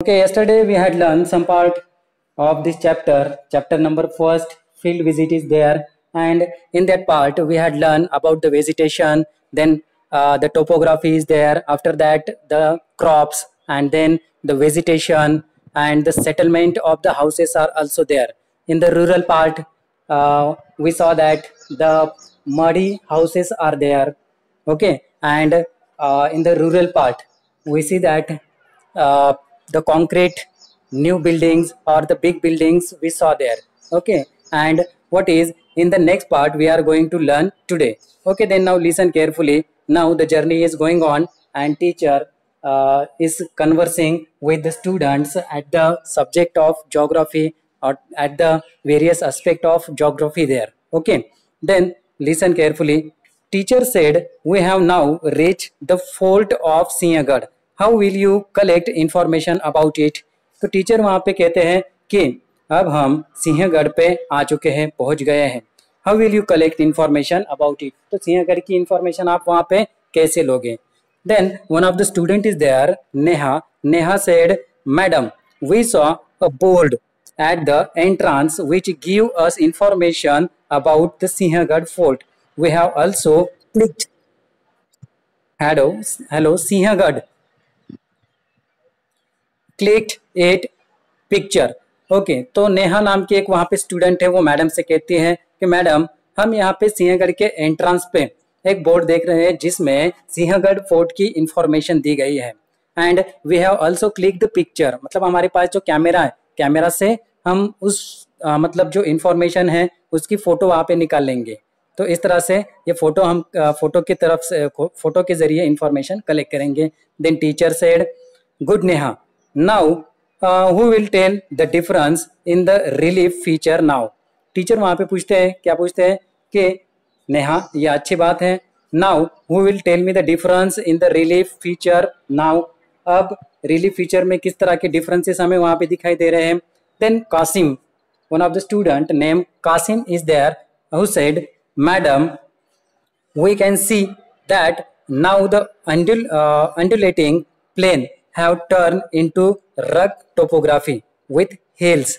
Okay, yesterday we had learned some part of this chapter. Chapter number first, field visit is there, and in that part we had learned about the vegetation. Then the topography is there. After that, the crops, and then the vegetation and the settlement of the houses are also there. In the rural part, we saw that the muddy houses are there. Okay, and in the rural part, we see that uh, the concrete new buildings or the big buildings we saw there. Okay, and what is in the next part we are going to learn today. Okay, then now listen carefully. Now the journey is going on, and teacher is conversing with the students at the subject of geography or at the various aspect of geography there. Okay, then listen carefully. Teacher said, we have now reached the fort of Sinhagad. How will you collect information about it? तो teacher वहां पे कहते हैं कि अब हम सिंहगढ़ पे आ चुके हैं, पहुंच गए हैं. How will you collect information about it? तो सिंहगढ़ की इंफॉर्मेशन आप वहां पे कैसे लोगे? Then one of the student is there, Neha. Neha said, madam, we saw a board at the entrance which give us information about the Sinhagad fort. We have also clicked hello Sinhagad, clicked it picture. Okay, तो नेहा नाम की एक वहां पे student है, वो madam से कहती है कि मैडम, हम यहाँ पे सिंहगढ़ के एंट्रेंस पे एक बोर्ड देख रहे हैं जिसमें सिंहगढ़ फोर्ट की इंफॉर्मेशन दी गई है. And we have also click the picture, मतलब हमारे पास जो कैमरा है, कैमरा से हम उस मतलब जो इंफॉर्मेशन है उसकी फोटो वहां पे निकाल लेंगे. तो इस तरह से ये फोटो हम फोटो की तरफ से फोटो के जरिए इंफॉर्मेशन कलेक्ट करेंगे. Then teacher said, good Neha, now who will tell the difference in the relief feature now? Teacher वहां पे पूछते हैं, क्या पूछते हैं कि नेहा, ये अच्छी बात है, now who will tell me the difference in the relief feature now? अब रिलीफ फीचर में किस तरह के डिफरेंसेस हमें वहां पे दिखाई दे रहे हैं. Then Kasim, one of the student named Kasim is there, who said, Madam, we can see that now the undulating plain have turned into rugged topography with hills.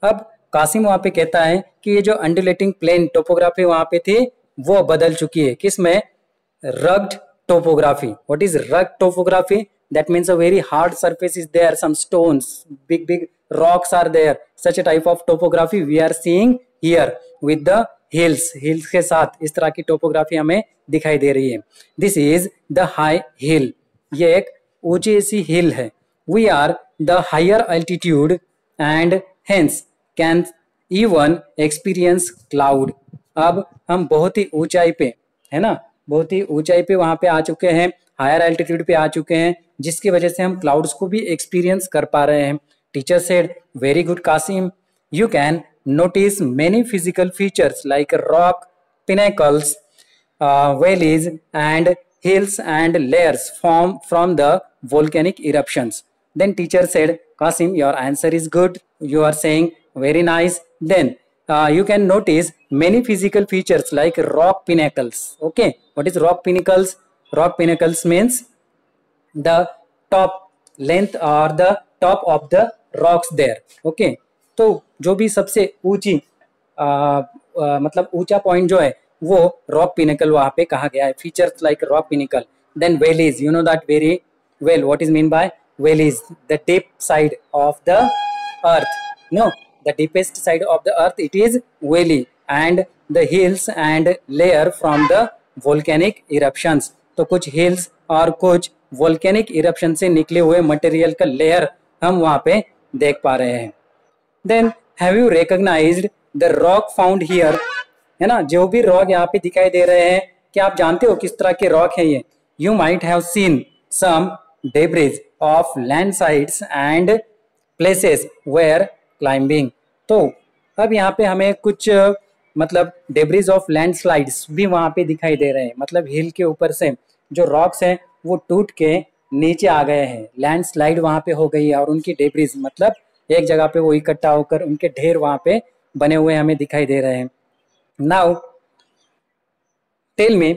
अब कासिम वहां पे कहता है कि ये जो अंडुलेटिंग प्लेन टोपोग्राफी वहां पे थी वो बदल चुकी है. किसमें? rugged topography. What is rugged topography? That means a very hard surface is there, some stones, big rocks are there. Such a type of topography we are seeing here with the hills. Hills के साथ इस तरह की topography हमें दिखाई दे रही है. This is the high hill. ये एक ऊंची सी हिल है. We are the higher altitude and hence can even experience cloud. अब हम बहुत ही ऊंचाई पे, है ना, बहुत ही ऊंचाई पे वहां पे आ चुके हैं, हायर एल्टीट्यूड पे आ चुके हैं, जिसकी वजह से हम क्लाउड्स को भी एक्सपीरियंस कर पा रहे हैं. Teacher said, very good Qasim, you can notice many physical features like rock pinnacles, valleys and hills and layers formed from the volcanic eruptions. Then teacher said, Kasim, your answer is good, you are saying very nice. Then you can notice many physical features like rock pinnacles. Okay, what is rock pinnacles? Rock pinnacles means the top length or the top of the rocks there. Okay, तो जो भी सबसे ऊंची मतलब ऊंचा point जो है वो रॉक पिनेकल वहां पे कहा गया है. Features like rock pinnacle. Then valleys, you know that very well. What is mean by valleys? The deep side of the earth. No, the deepest side of the earth, it is valley. And the hills and layer from the volcanic eruptions. तो कुछ hills और कुछ volcanic eruption से निकले हुए material का layer हम वहां पे देख पा रहे हैं. Then have you recognized the rock found here? है ना, जो भी रॉक यहाँ पे दिखाई दे रहे हैं, क्या आप जानते हो किस तरह के रॉक है ये? You might have seen some debris of landslides and places where climbing. तो अब यहाँ पे हमें कुछ मतलब डेब्रिज ऑफ लैंडस्लाइड्स भी वहां पे दिखाई दे रहे हैं. मतलब हिल के ऊपर से जो रॉक्स हैं वो टूट के नीचे आ गए हैं, लैंडस्लाइड वहां पे हो गई है, और उनकी डेब्रिज मतलब एक जगह पे वो इकट्ठा होकर उनके ढेर वहां पे बने हुए हमें दिखाई दे रहे हैं. Now tell me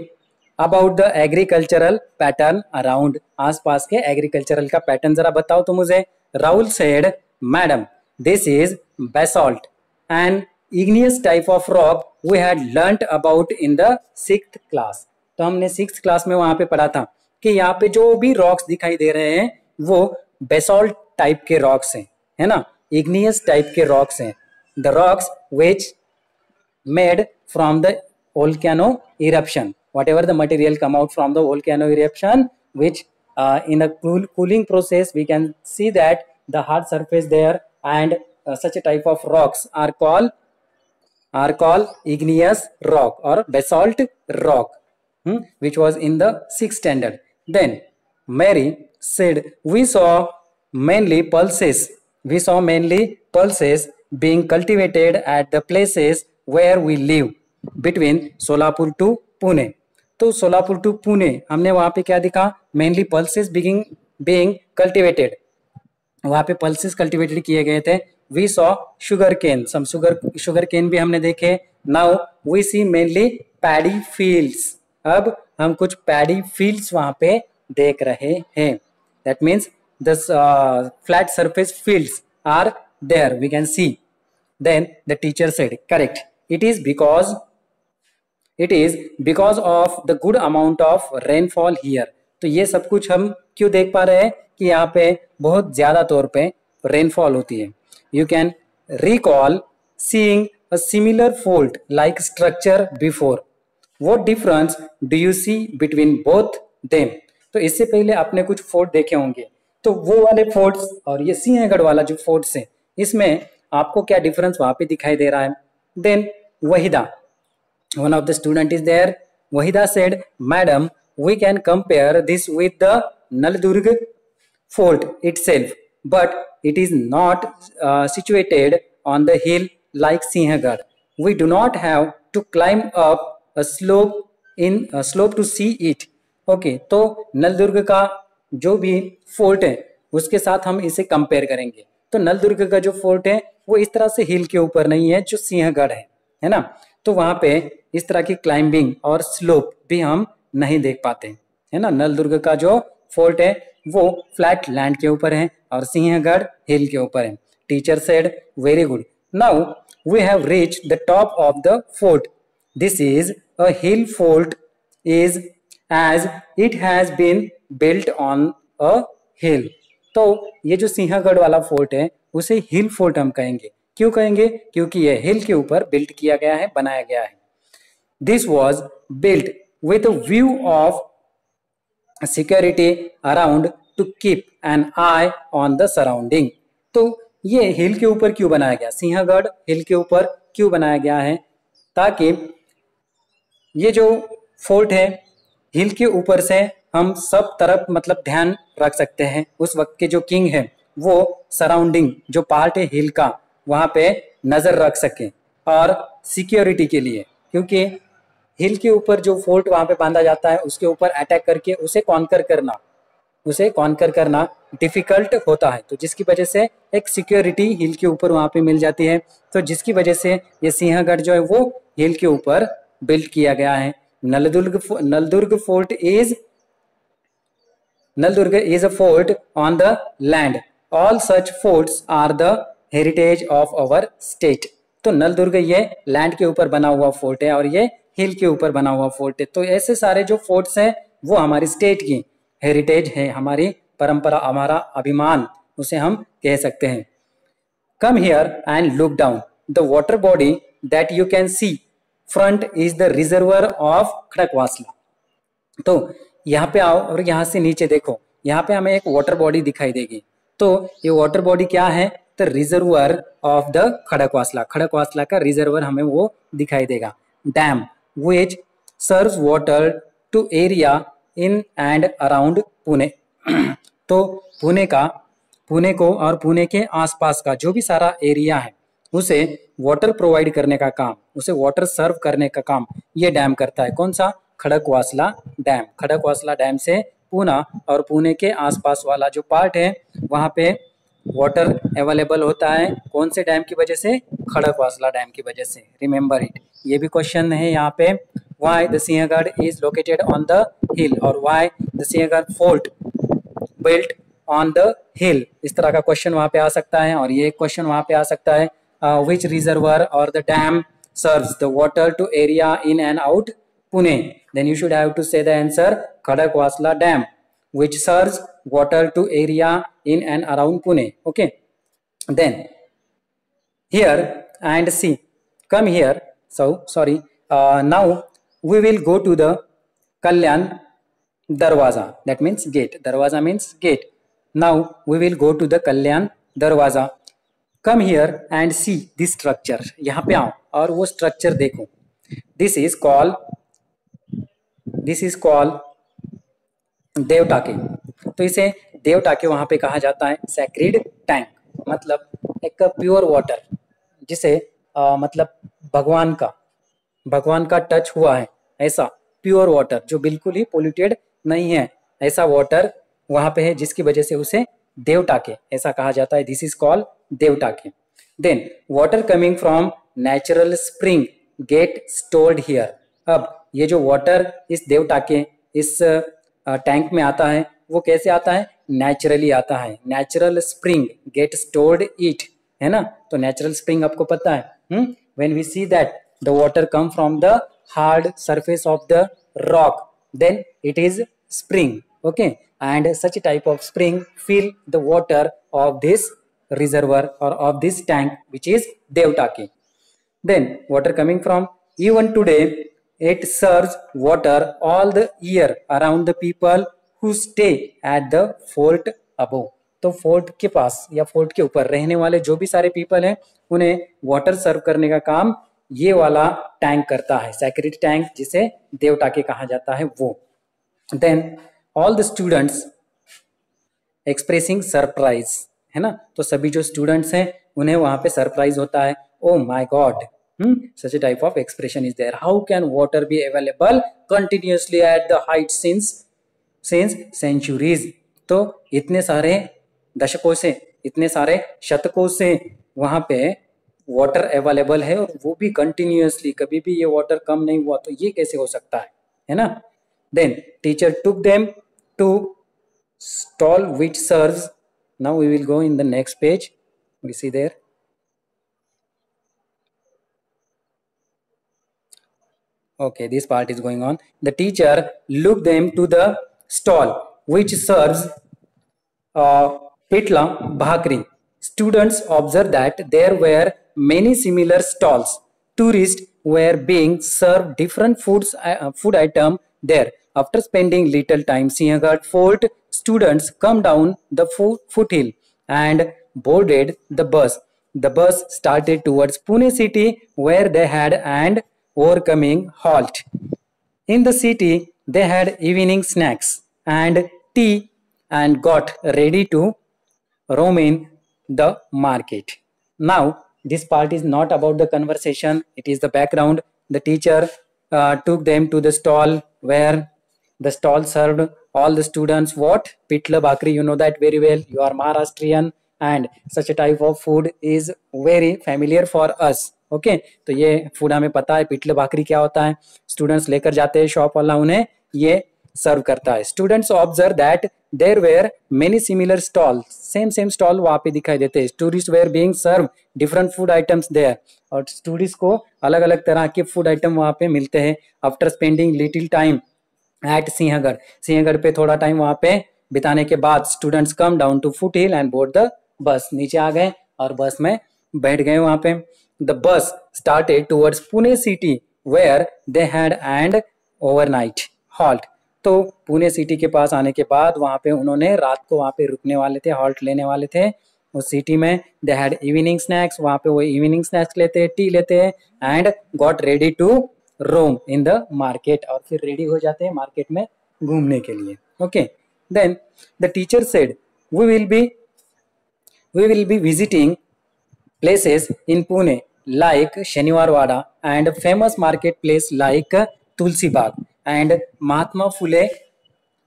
about the agricultural pattern around. आसपास के एग्रीकल्चरल का पैटर्न जरा बताओ तो मुझे. Rahul said, Madam, this is basalt, an igneous type of rock we had learnt about in the 6th class. तो हमने 6th क्लास में वहां पे पढ़ा था कि यहाँ पे जो भी रॉक्स दिखाई दे रहे हैं वो बेसॉल्ट टाइप के रॉक्स हैं, है ना, इग्नियस टाइप के रॉक्स हैं. The rocks which made from the volcano eruption, whatever the material come out from the volcano eruption, which in a cooling process we can see that the hard surface there, and such a type of rocks are called igneous rock or basalt rock, which was in the 6th standard. Then Mary said, we saw mainly pulses being cultivated at the places where we live between Solapur to Pune. तो Solapur to Pune हमने वहां पे क्या दिखा, mainly pulses being cultivated, वहां पे pulses cultivated किए गए थे. We saw sugar cane, some sugar cane भी हमने देखे. Now we see mainly paddy fields, अब हम कुछ पैडी फील्ड्स वहां पे देख रहे हैं. That means the flat surface fields are there, we can see. Then the teacher said, correct, it is because of the good amount of rainfall here. तो ये सब कुछ हम क्यों देख पा रहे हैं कि यहाँ पे बहुत ज्यादा तौर पे रेनफॉल होती है. You can recall seeing a similar fault like structure before. What difference do you see between both them? तो इससे पहले आपने कुछ फोर्ट देखे होंगे, तो वो वाले फोर्ट्स और ये सिंहगढ़ वाला जो फोर्ट्स है, इसमें आपको क्या डिफरेंस वहां पे दिखाई दे रहा है. Then Wahida, one of the student is there. Wahida said, Madam, we can compare this with the Naldurg fort itself, but it is not situated on the hill like Sinhagad. We do not have to climb up a slope to see it. Okay, तो नलदुर्ग का जो भी fort है उसके साथ हम इसे compare करेंगे. तो नलदुर्ग का जो फोर्ट है वो इस तरह से हिल के ऊपर नहीं है जो सिंहगढ़ है ना. तो वहां पे इस तरह की क्लाइंबिंग और स्लोप भी हम नहीं देख पाते, है ना. नलदुर्ग का जो फोर्ट है वो फ्लैट लैंड के ऊपर है और सिंहगढ़ हिल के ऊपर है. Teacher said, very good, now we have reached the top of the fort. This is a hill fort is as it has been built on a hill. तो ये जो सिंहगढ़ वाला फोर्ट है उसे हिल फोर्ट हम कहेंगे. क्यों कहेंगे? क्योंकि ये हिल के ऊपर बिल्ट किया गया है, बनाया गया है. This was built with Vue of security around two keep an I on the surrounding. तो ये हिल के ऊपर क्यों बनाया गया, सिंहगढ़ हिल के ऊपर क्यों बनाया गया है? ताकि ये जो फोर्ट है हिल के ऊपर से हम सब तरफ मतलब ध्यान रख सकते हैं. उस वक्त के जो किंग है वो सराउंडिंग जो पार्ट है हिल का वहां पे नजर रख सके और सिक्योरिटी के लिए, क्योंकि हिल के ऊपर जो फोर्ट वहां पे बांधा जाता है उसके ऊपर अटैक करके उसे कॉन्कर करना डिफिकल्ट होता है. तो जिसकी वजह से एक सिक्योरिटी हिल के ऊपर वहां पे मिल जाती है. तो जिसकी वजह से ये सिंहगढ़ जो है वो हिल के ऊपर बिल्ड किया गया है. Naldurg is a fort on the land. All such forts are the heritage of our state. तो नलदुर्ग ये लैंड के ऊपर बना हुआ फोर्ट है और ये हिल के ऊपर बना हुआ फोर्ट है. तो ऐसे सारे जो फोर्ट्स हैं वो हमारी स्टेट की हेरिटेज है, हमारी परंपरा, हमारा अभिमान उसे हम कह सकते हैं. Come here and look down. The water body that you can see front is the reservoir of Khadakwasla. तो यहाँ पे आओ और यहाँ से नीचे देखो, यहाँ पे हमें एक वाटर बॉडी दिखाई देगी. तो ये वाटर बॉडी क्या है? The reservoir of the Khadakwasla. Khadakwasla का रिजर्वर हमें वो दिखाई देगा. Dam which serves water to area in and around Pune. तो पुणे को और पुणे के आसपास का जो भी सारा एरिया है उसे वाटर प्रोवाइड करने का काम, उसे वाटर सर्व करने का काम ये डैम करता है. कौन सा? खड़कवासला डैम. खड़कवासला डैम से पुणे और पुणे के आसपास वाला जो पार्ट है वहां पे वाटर अवेलेबल होता है. कौन से डैम की वजह से? खड़कवासला डैम की वजह से. Remember it. ये भी क्वेश्चन है यहाँ पे. Why the Sinhagad is located on the hill और why the Sinhagad fort built on the hill, इस तरह का क्वेश्चन वहां पे आ सकता है। और ये क्वेश्चन वहां पे आ सकता है विच रिजर्वर और the dam serves the water to area in and out Pune, then you should have to say the answer Khadakwasla dam which serves water to area in and around Pune. Okay, then here and see, come here. So sorry, now we will go to the Kalyan Darwaza, that means gate. Darwaza means gate. Now we will go to the Kalyan Darwaza. Come here and see this structure. यहाँ पे आओ और वो structure देखो. This is called देवटाके। तो इसे देवटाके वहां पे कहा जाता है सैक्रेड टैंक, मतलब एक प्योर वाटर जिसे मतलब भगवान का टच हुआ है, ऐसा प्योर वाटर जो बिल्कुल ही पोल्यूटेड नहीं है, ऐसा वाटर वहां पे है, जिसकी वजह से उसे देवटाके ऐसा कहा जाता है। This is called Devtake. Then water coming from natural spring get stored here. अब ये जो वाटर इस देवटाके इस टैंक में आता है वो कैसे आता है? नेचुरली आता है। Natural spring get stored it, है ना। तो नेचुरल स्प्रिंग आपको पता है, when we see that the water come from the hard surface of the rock, then it is spring. Okay, and such type of spring fill the water of this reservoir or of this tank, which is Devtake. Then water coming from, even today it serves water all the year around the people who stay at the fort above. तो fort के पास या fort के ऊपर रहने वाले जो भी सारे पीपल हैं उन्हें वाटर सर्व करने का काम ये वाला टैंक करता है, सैक्रेड टैंक जिसे देवटाके कहा जाता है वो। Then all the students expressing surprise, है ना। तो सभी जो स्टूडेंट्स हैं उन्हें वहां पे सरप्राइज होता है, oh my God, such a type of expression is there. How can water be available continuously at the height since centuries? तो इतने सारे दशकों से, इतने सारे शतकों से वहां पे वाटर अवेलेबल है और वो भी कंटिन्यूअसली, कभी भी ये वाटर कम नहीं हुआ, तो ये कैसे हो सकता है ना। Then teacher took them to stall which serves, now we will go in the next page, we see there. Okay, this part is going on. The teacher looked them to the stall which serves pitla bhakri. Students observed that there were many similar stalls. Tourists were being served different food item there. After spending little time Sinhgarh Fort, students come down the foothill and boarded the bus. The bus started towards Pune city, where they had an overcoming halt. In the city, they had evening snacks and tea and got ready to roam in the market. Now, this part is not about the conversation, it is the background. The teacher took them to the stall where the stall served all the students what? Pitla bhakri, you know that very well. You are Maharashtrian and such a type of food is very familiar for us. Okay, तो ये food हमें पता है, पिटले भाकरी क्या होता है। Students लेकर जाते हैं, शॉप वाला उन्हें ये सर्व करता है। Students observe that there were many similar stall, same stall वहां पे दिखाई देते हैं। Tourist were being serve different food items there, और टूरिस्ट को अलग अलग तरह के फूड आइटम वहां पे मिलते हैं। After spending little time at Sinhagad पे थोड़ा टाइम वहां पे बिताने के बाद students come down to foot hill and board the bus, नीचे आ गए और बस में बैठ गए वहां पे। The bus started towards Pune city where they had an overnight halt. तो पुणे सिटी के पास आने के बाद वहां पे उन्होंने रात को वहां पे रुकने वाले थे, हॉल्ट लेने वाले थे उस सिटी में। They had evening snacks, वहां पे वो इवनिंग स्नैक्स लेते हैं, टी लेते हैं, and got ready to roam in the market, और फिर रेडी हो जाते हैं मार्केट में घूमने के लिए। Okay, then the teacher said we will be visiting places in Pune like Shaniwarwada and famous marketplace like Tulsi Bagh and Mahatma Phule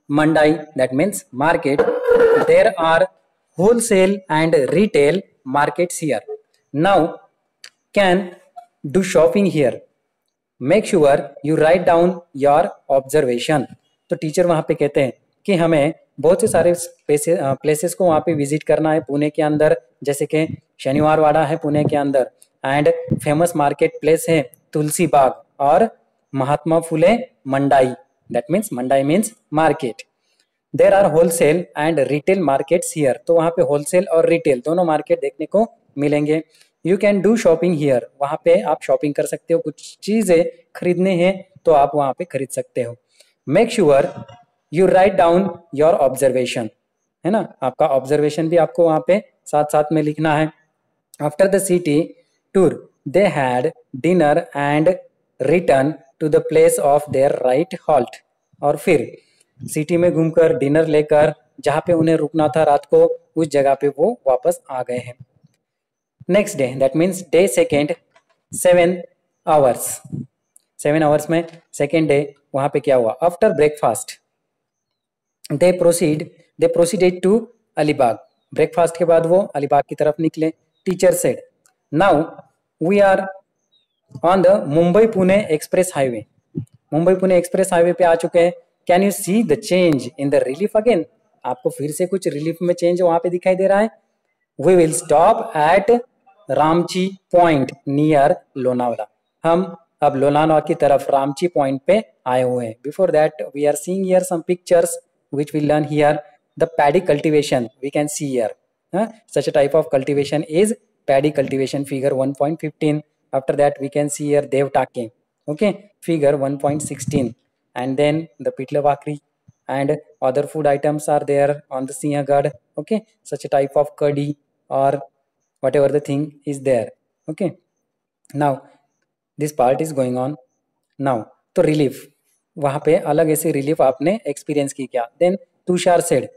Mandai, that means market. There are wholesale and retail markets here. Now can do shopping here. Make sure you write down your observation. तो teacher वहां पे कहते हैं कि हमें बहुत से सारे प्लेसेस को वहाँ पे विजिट करना है पुणे के अंदर, जैसे कि शनिवार वाड़ा है पुणे के अंदर, एंड फेमस मार्केट प्लेस है तुलसी बाग और Mahatma Phule Mandai, that means mandai means market. There are wholesale and retail markets here, तो वहाँ पे होलसेल और रिटेल दोनों मार्केट देखने को मिलेंगे। You can do shopping here, वहाँ पे आप शॉपिंग कर सकते हो, कुछ चीजें खरीदने हैं तो आप वहाँ पे खरीद सकते हो। Make sure you write down your observation, है ना, आपका ऑब्जर्वेशन भी आपको वहाँ पे साथ साथ में लिखना है। After the city tour they had dinner and return to the place of their right halt, और फिर सिटी में घूमकर डिनर लेकर जहाँ पे उन्हें रुकना था रात को उस जगह पे वो वापस आ गए हैं। Next day, that means day second, 7 hours, 7 hours में सेकेंड डे वहां पे क्या हुआ। After breakfast they proceeded to Alibag, breakfast के बाद वो अलीबाग की तरफ निकले। Teacher said now we are on the Mumbai Pune express highway, Mumbai Pune express highway पे आ चुके हैं। Can you see the change in the relief again, आपको फिर से कुछ रिलीफ में चेंज वहां पे दिखाई दे रहा है। We will stop at Ramchi point near Lonavala, हम अब लोनावला की तरफ रामची पॉइंट पे आए हुए हैं। Before that we are seeing here some pictures which we learn here. The paddy cultivation we can see here, such a type of cultivation is paddy cultivation, figure 1.15. After that we can see here devtake, okay, figure 1.16, and then the pitla bakri and other food items are there on the Sinhagad, okay, such a type of curdy or whatever the thing is there, okay. Now this part is going on now, तो relief वहां पे अलग ऐसे relief आपने experience की क्या। Then Tushar said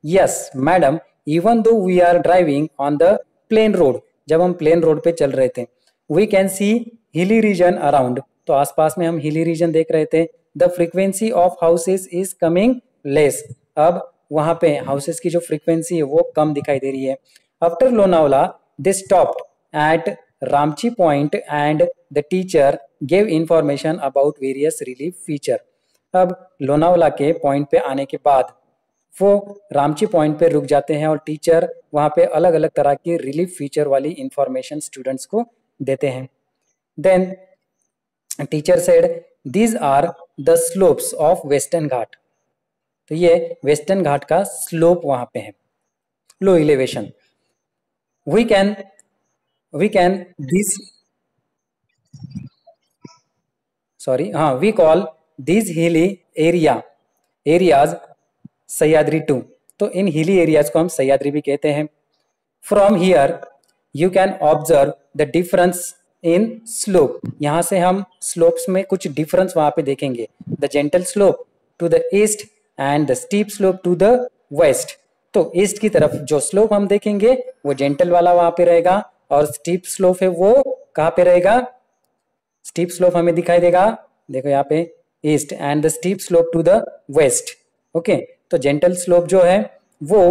yes madam even though we are driving on the plain road, जब हम प्लेन रोड पे चल रहे थे, we can C hilly region around, तो आसपास में हम हिली रीजन देख रहे थे। The frequency of houses is coming less, अब वहां पे हाउसेस की जो फ्रीक्वेंसी है वो कम दिखाई दे रही है। After Lonavala they stopped at Ramchi point and the teacher gave information about various relief feature, अब लोनावला के पॉइंट पे आने के बाद वो रामची पॉइंट पे रुक जाते हैं और टीचर वहां पे अलग अलग तरह की रिलीफ फीचर वाली इंफॉर्मेशन स्टूडेंट्स को देते हैं। Then teacher said these are the slopes of Western Ghat, तो ये वेस्टर्न घाट का स्लोप वहां पे है, low elevation. We can this we call this hilly areas Sahyadri 2, तो इन हिली एरियाज को हम सह्याद्री भी कहते हैं। From here you can observe the difference in slope, यहां से हम स्लोप्स में कुछ डिफरेंस वहां पे देखेंगे। The gentle slope to the east and the steep slope to the west, तो ईस्ट की तरफ जो स्लोप हम देखेंगे वो जेंटल वाला वहां पे रहेगा, और स्टीप स्लोप है वो कहाँ पे रहेगा, स्टीप स्लोप हमें दिखाई देगा, देखो यहाँ पे east, and the steep slope to the west, okay. तो जेंटल स्लोप जो है वो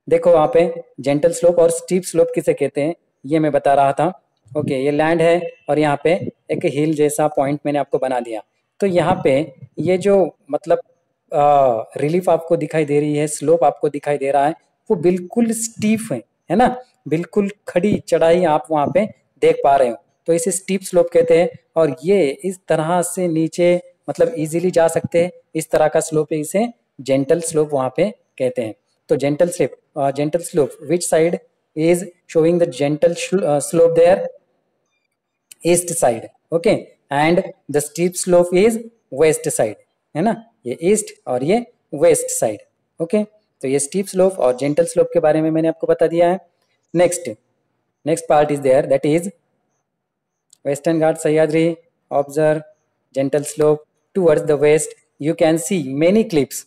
देखो वहां पे जेंटल स्लोप और स्टीप स्लोप किसे कहते हैं ये मैं बता रहा था, ओके। ये लैंड है और यहाँ पे एक हिल जैसा पॉइंट मैंने आपको बना दिया, तो यहाँ पे ये जो मतलब रिलीफ आपको दिखाई दे रही है, स्लोप आपको दिखाई दे रहा है, वो बिल्कुल स्टीफ है ना, बिल्कुल खड़ी चढ़ाई आप वहां पे देख पा रहे हो, तो इसे स्टीप स्लोप कहते हैं। और ये इस तरह से नीचे मतलब इजीली जा सकते हैं, इस तरह का स्लोप है, इसे जेंटल स्लोप वहां पे कहते हैं। तो gentle slope which side is showing the gentle slope there, east side, okay, and the steep slope is west side, है ना, ये ईस्ट और ये वेस्ट साइड, ओके। तो ये स्टीप स्लोप और जेंटल स्लोप के बारे में मैंने आपको बता दिया है। Next part is there, that is Western Ghats Sahyadri, observe gentle slope towards the west. You can see many cliffs.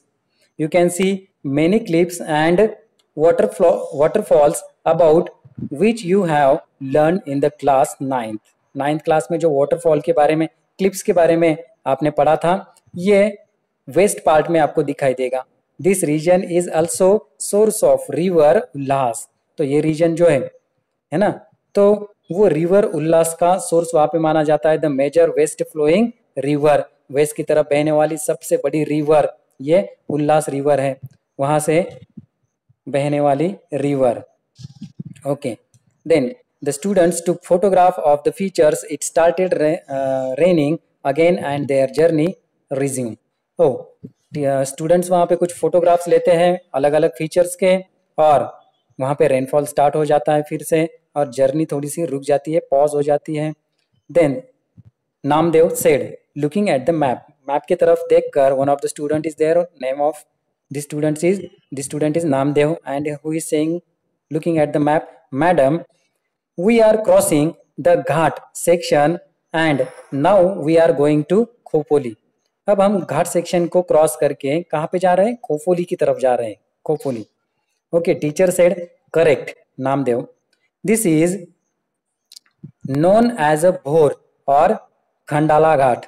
You can see many cliffs and waterfalls about which you have learned in the class 9th. 9th class में जो waterfall के बारे में, cliffs के बारे में आपने पढ़ा था, ये वेस्ट पार्ट में आपको दिखाई देगा। This region is also source of river उल्लास, तो ये रीजन जो है ना, तो वो रिवर उल्लास का सोर्स वहां पे माना जाता है। The major west flowing river, west की तरफ बहने वाली सबसे बड़ी रिवर ये उल्लास रिवर है। वहाँ से बहने वाली river. Okay, then the students took photograph of the features. It started raining again and their journey resumed. तो स्टूडेंट्स वहाँ पे कुछ फोटोग्राफ्स लेते हैं अलग अलग फीचर्स के, और वहाँ पे रेनफॉल स्टार्ट हो जाता है फिर से, और जर्नी थोड़ी सी रुक जाती है, पॉज हो जाती है। Then Namdev said looking at the map, map की तरफ देखकर one of the student is there, name of the student is Namdev, and who is saying looking at the map, madam, we are crossing the Ghat section and now we are going to Khopoli. अब हम घाट section को cross करके कहाँ पे जा रहे हैं? खोपोली की तरफ जा रहे हैं, Khopoli. Okay, teacher said correct Namdev, this is known as a Bhor और Khandala Ghat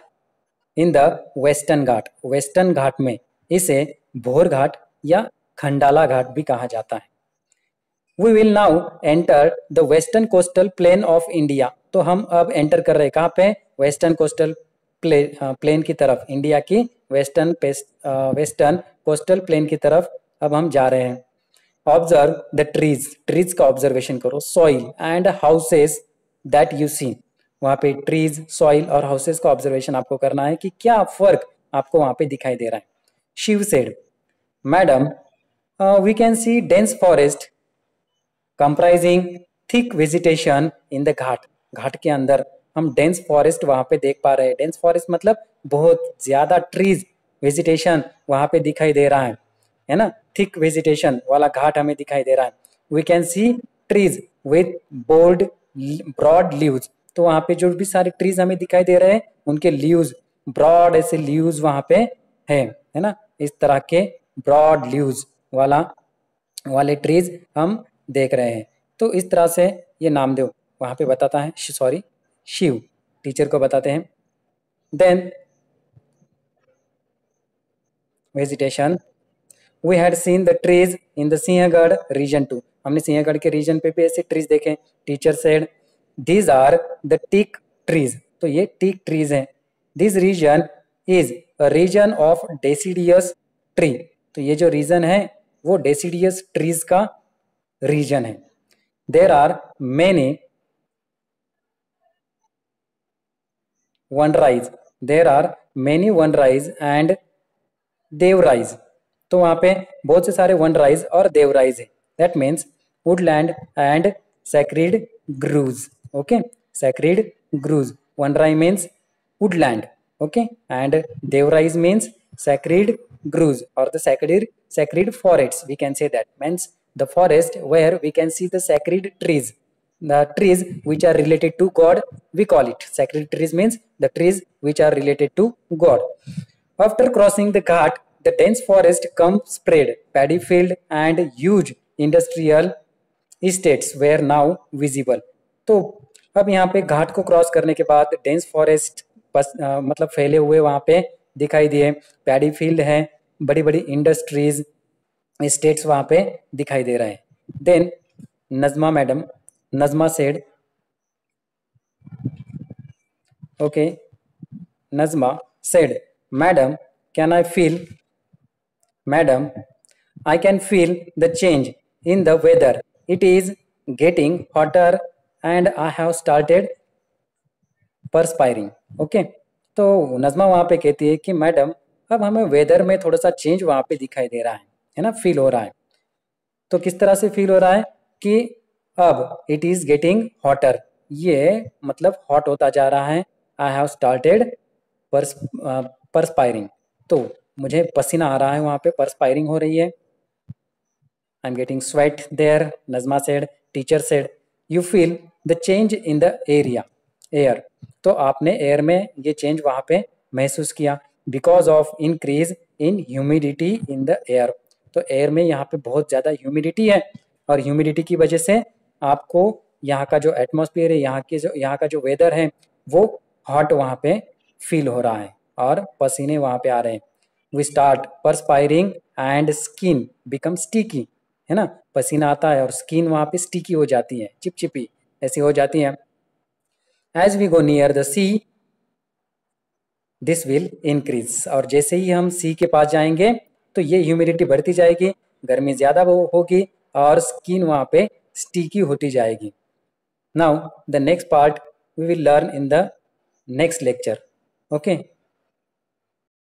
in the Western Ghat, Western Ghat में इसे भोर घाट या खंडाला घाट भी कहा जाता है। We will now enter the western coastal plain of India। तो हम अब एंटर कर रहे हैं कहाँ पे? वेस्टर्न कोस्टल प्लेन की तरफ, इंडिया की वेस्टर्न कोस्टल प्लेन की तरफ अब हम जा रहे हैं। ऑब्जर्व द ट्रीज, ट्रीज का ऑब्जर्वेशन करो। Soil and houses that you see, वहाँ पे ट्रीज, सॉइल और हाउसेस का ऑब्जर्वेशन आपको करना है कि क्या फर्क आपको वहाँ पे दिखाई दे रहा है। Shiv said madam we can see dense forest comprising thick vegetation in the ghat, ghat के अंदर हम डेंस फॉरेस्ट वहां पे देख पा रहे हैं। डेंस फॉरेस्ट मतलब बहुत ज्यादा ट्रीज, वेजिटेशन वहां पे दिखाई दे रहा है ना। थिक वेजिटेशन वाला घाट हमें दिखाई दे रहा है। We can see trees with bold broad leaves, तो वहां पे जो भी सारे ट्रीज हमें दिखाई दे रहे हैं उनके लीव्स, ब्रॉड ऐसे लीव्स वहां पे है ना, इस तरह के ब्रॉड लीव्स वाले ट्रीज हम देख रहे हैं। तो इस तरह से ये नामदेव वहां पे बताता है, सॉरी शिव टीचर को बताते हैं। Then vegetation, we had seen the trees in the Sinhagad region 2, हमने सिंहगढ़ के रीजन पे भी ऐसे ट्रीज देखे। Teacher said these are the teak trees, तो ये टीक ट्रीज हैं। This region is a region of deciduous tree, तो ये जो रीजन है वो डेसिडियस ट्रीज का रीजन है। There are many vanrais, there are many vanrais and devrais, तो वहां पे बहुत से सारे वनराइज और देवराइज है। That means woodland and sacred groves. Okay, sacred groves, vanrai means woodland, okay, and devrais means sacred groves or the sacred forests, we can say that means the forest where we can see the sacred trees, the trees which are related to God, we call it sacred trees, means the trees which are related to God. After crossing the ghat, the dense forest comes spread, paddy field and huge industrial estates were now visible। तो अब यहाँ पे घाट को cross करने के बाद dense forest मतलब फैले हुए वहाँ पे दिखाई दिए, पैडी फील्ड है, बड़ी बड़ी इंडस्ट्रीज, स्टेट्स वहाँ पे दिखाई दे रहे हैं। Then Najma madam, Najma said okay, Najma said madam can I feel, madam I can feel the change in the weather. It is getting hotter and I have started perspiring. Okay, तो नजमा वहाँ पे कहती है कि मैडम अब हमें वेदर में थोड़ा सा चेंज वहाँ पे दिखाई दे रहा है ना, फील हो रहा है। तो किस तरह से फील हो रहा है कि अब इट इज गेटिंग हॉटर, ये मतलब हॉट होता जा रहा है। आई हैव स्टार्टेड परस्पायरिंग, तो मुझे पसीना आ रहा है, वहाँ पे परस्पायरिंग हो रही है। I'm getting sweat there, Nazma said. Teacher said, you feel the change in the air. तो आपने एयर में ये चेंज वहाँ पे महसूस किया because of increase in humidity in the air। तो एयर में यहाँ पे बहुत ज़्यादा ह्यूमिडिटी है और ह्यूमिडिटी की वजह से आपको यहाँ का जो एटमॉस्फेयर है, यहाँ का जो वेदर है वो हॉट वहाँ पे फील हो रहा है और पसीने वहाँ पे आ रहे हैं। We start perspiring and skin become sticky, है ना, पसीना आता है और स्किन वहाँ पे स्टिकी हो जाती है, चिपचिपी ऐसी हो जाती है। As we go near the sea, this will increase, और जैसे ही हम सी के पास जाएंगे तो ये ह्यूमिडिटी बढ़ती जाएगी, गर्मी ज़्यादा होगी और स्किन वहाँ पे स्टिकी होती जाएगी। Now the next part we will learn in the next lecture. Okay.